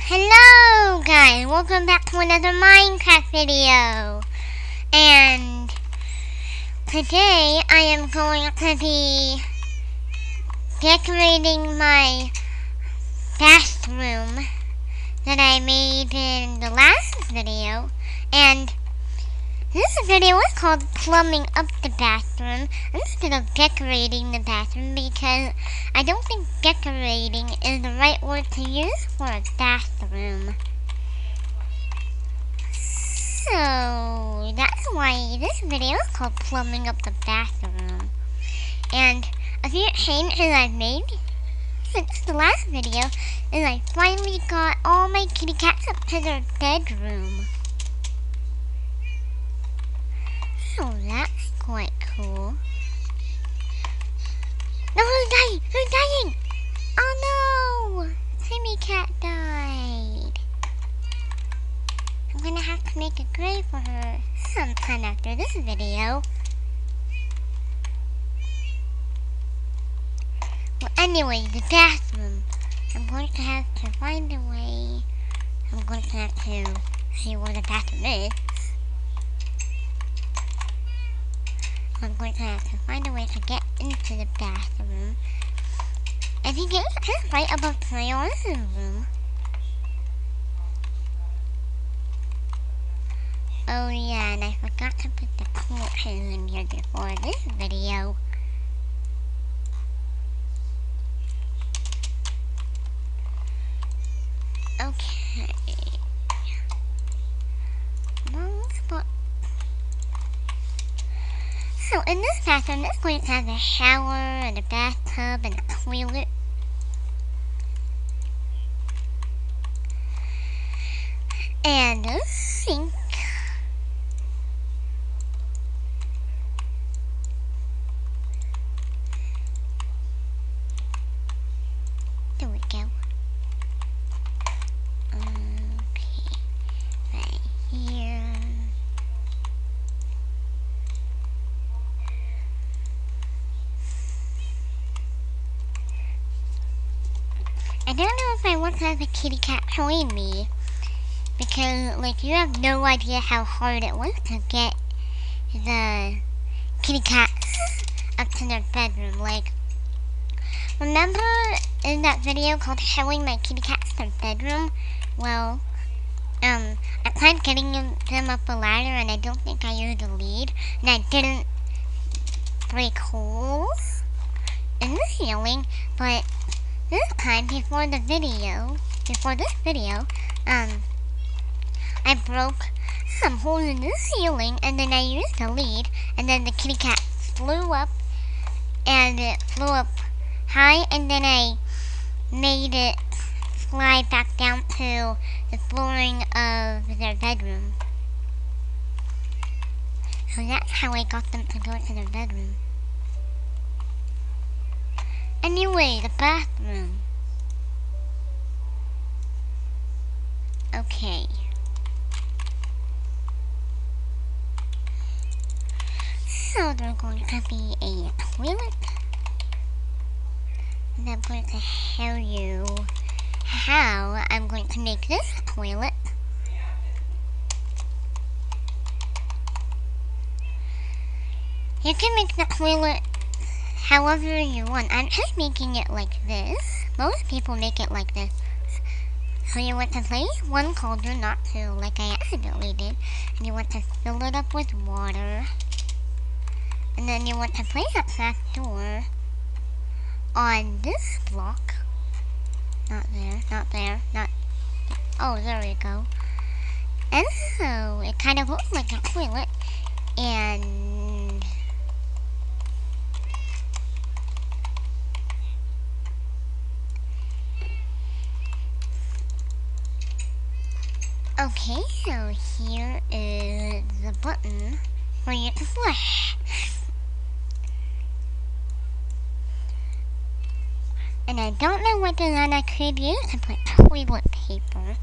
Hello guys, welcome back to another Minecraft video. And today I am going to be decorating my bathroom that I made in the last video. And this video is called Plumbing Up the Bathroom instead of decorating the bathroom because I don't think decorating is the right word to use for a bathroom. So that's why this video is called Plumbing Up the Bathroom. And a few changes I've made since the last video is I finally got all my kitty cats up to their bedroom. So that's quite cool. No, who's dying? Who's dying? Oh no! Timmy cat died. I'm gonna have to make a grave for her sometime after this video. Well, anyway, the bathroom. I'm going to have to find a way. I'm going to have to see where the bathroom is. I'm going to have to find a way to get into the bathroom. I think it's right above my living room. Oh yeah, and I forgot to put the torches in here before this video. Okay. So in this bathroom, this going to have a shower and a bathtub and a toilet. And a sink. There we go. Okay, right here. I don't know if I want to have a kitty cat join me. Because, like, you have no idea how hard it was to get the kitty cats up to their bedroom. Like, remember in that video called Showing My Kitty Cats Their Bedroom? Well, I tried getting them up a ladder and I don't think I used a lead. And I didn't break holes in the ceiling. But this time, before this video, I broke some holes in the ceiling, and then I used a lead, and then the kitty cat flew up, and it flew up high, and then I made it slide back down to the flooring of their bedroom. So that's how I got them to go to their bedroom. Anyway, the bathroom. Okay. So there's going to be a toilet. And I'm going to show you how I'm going to make this toilet. You can make the toilet however you want. I'm just making it like this. Most people make it like this. So you want to place one cauldron, not two, like I accidentally did. And you want to fill it up with water. And then you want to place a trap door on this block. Not there. Oh, there we go. And so it kind of looks like a toilet. And okay, so here is the button for you to flush. And I don't know what design I could use to put toilet paper.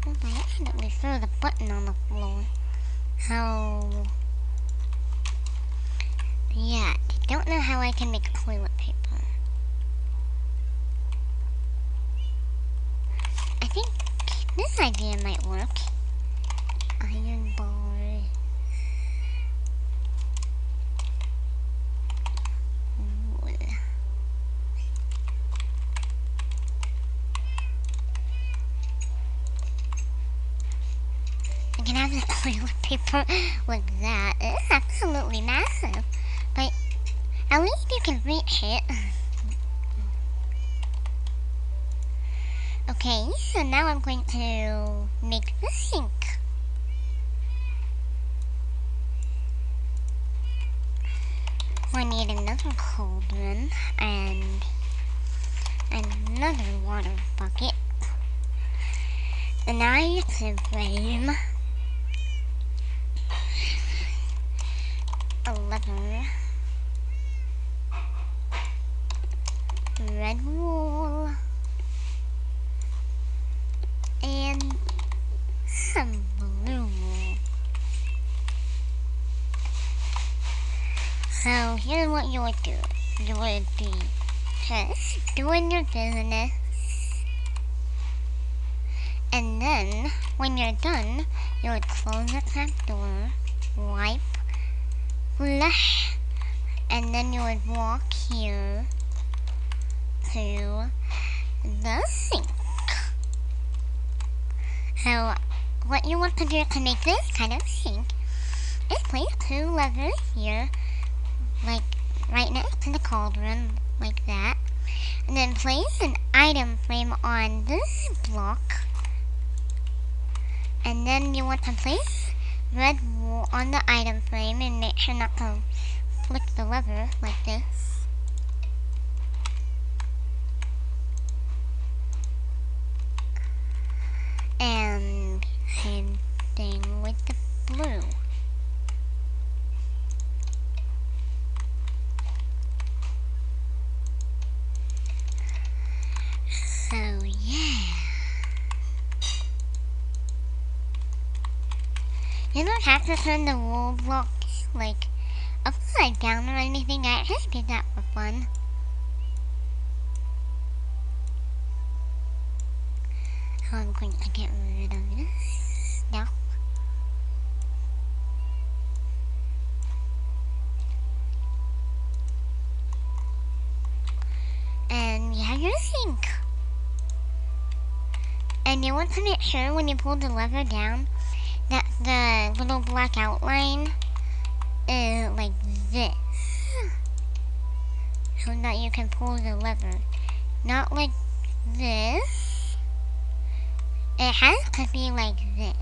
I accidentally threw the button on the floor. So yeah, I don't know how I can make toilet paper. I think this idea might work. Iron bar. Wool. I can have the toilet paper like that. It's absolutely massive. But at least you can reach it. Okay, so now I'm going to make the sink. I need another cauldron and another water bucket. An iron frame. A lever. Red wool. And some blue wool. So here's what you would do. You would be just doing your business. And then when you're done, you would close the trap door, wipe, flush, and then you would walk here to the sink. So what you want to do to make this kind of sink is place two levers here, like right next to the cauldron, like that. And then place an item frame on this block. And then you want to place red wool on the item frame and make sure not to flick the lever like this. And same thing with the blue. So yeah. You don't have to turn the wool block like upside down or anything. I just did that for fun. So I'm going to get rid of this stuff. And you have your sink. And you want to make sure when you pull the lever down that the little black outline is like this. So that you can pull the lever. Not like this. It has to be like this.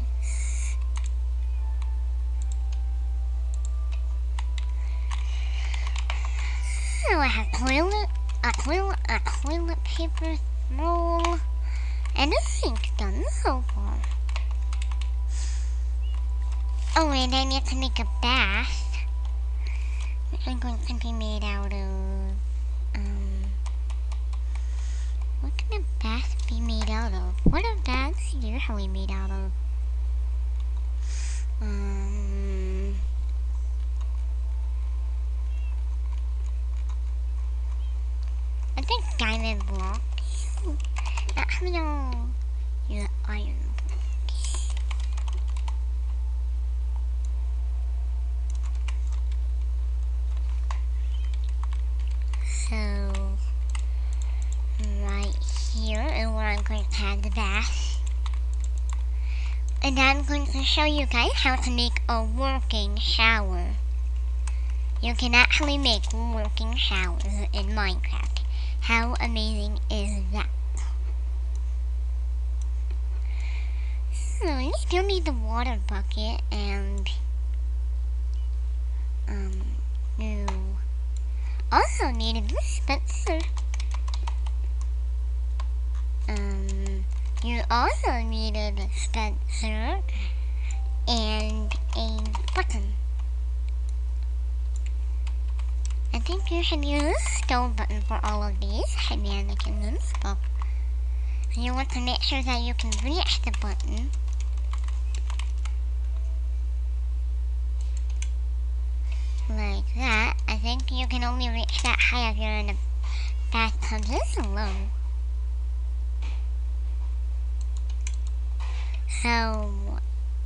So I have a toilet paper roll, and a sink done so far. Oh, and I need to make a bath. I'm going to be made out of, what can a bath be made out of? What are baths usually made out of? I think diamond blocks. Actually, I'll use iron blocks. So, right here is where I'm going to have the bath. And I'm going to show you guys how to make a working shower. You can actually make working showers in Minecraft. How amazing is that? So you still need the water bucket and you also need a dispenser. You also need a dispenser and a button. I think you should use a stove button for all of these shenanigans. But you want to make sure that you can reach the button. Like that, and think you can only reach that high if you're in a bathtub. This is low. So,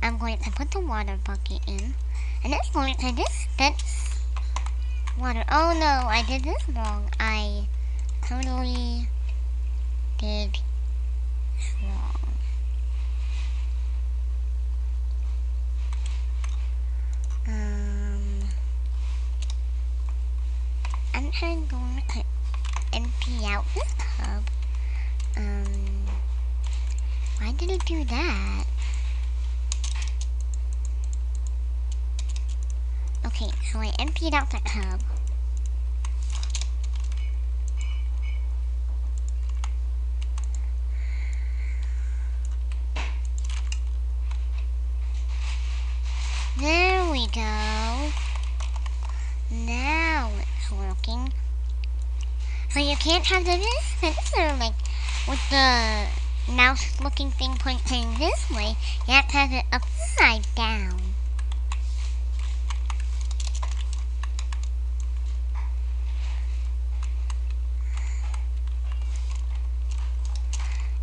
I'm going to put the water bucket in. And it's going to dispense water. Oh no, I did this wrong. I totally did wrong. I'm going to empty out this tub. Why did it do that? Okay, so I emptied out the tub. There we go. Now it's working. So you can't have the dispenser like with the mouse looking thing pointing this way. You have to have it upside down.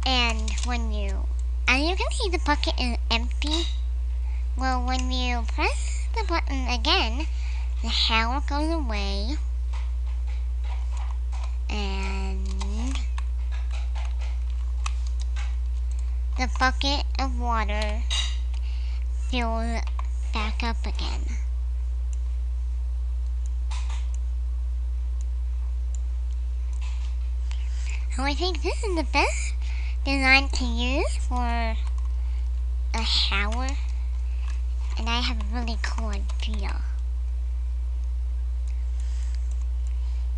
And as you can see, the bucket is empty. Well, when you press the button again, the shower goes away, and the bucket of water fills back up again. So I think this is the best design to use for a shower, and I have a really cool idea.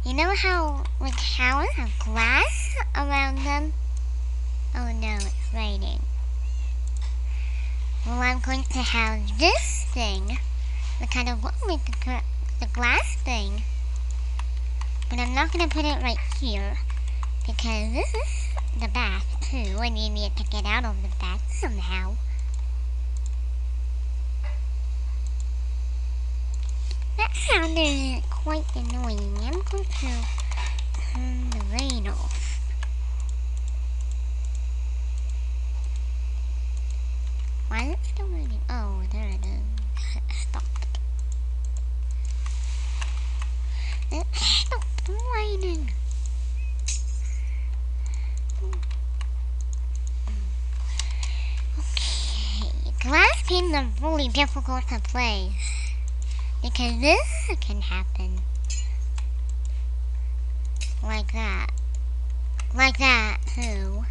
You know how like showers have glass around them? Oh no, it's raining. Well, I'm going to have this thing that kind of looks like the glass thing, but I'm not going to put it right here because this is the bath too, and you need to get out of the bath somehow. That sounded quite annoying. I'm going to turn the rain off. Why is it still raining? Oh, there it is. Stop. It stopped raining. Okay, glass panes are really difficult to play. Because this can happen. Like that. Like that, too.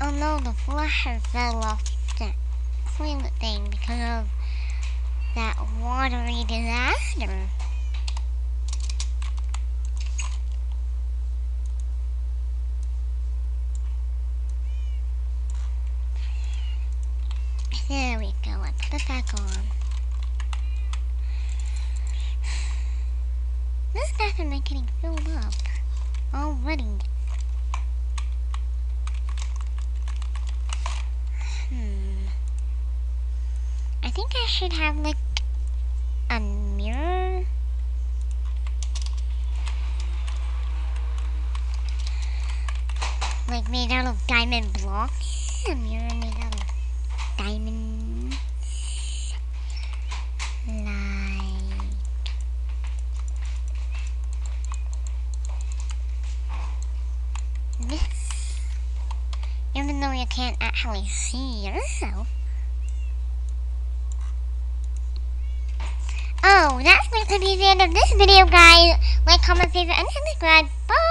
Oh no, the flasher fell off the toilet thing because of that watery disaster. There we go, I put it back on. This bathroom is getting filled up already. I think I should have like a mirror. Like made out of diamond blocks. A mirror made out of diamond, like this, even though you can't actually see yourself. Oh, that's going to be the end of this video, guys. Like, comment, favorite, and subscribe. Bye!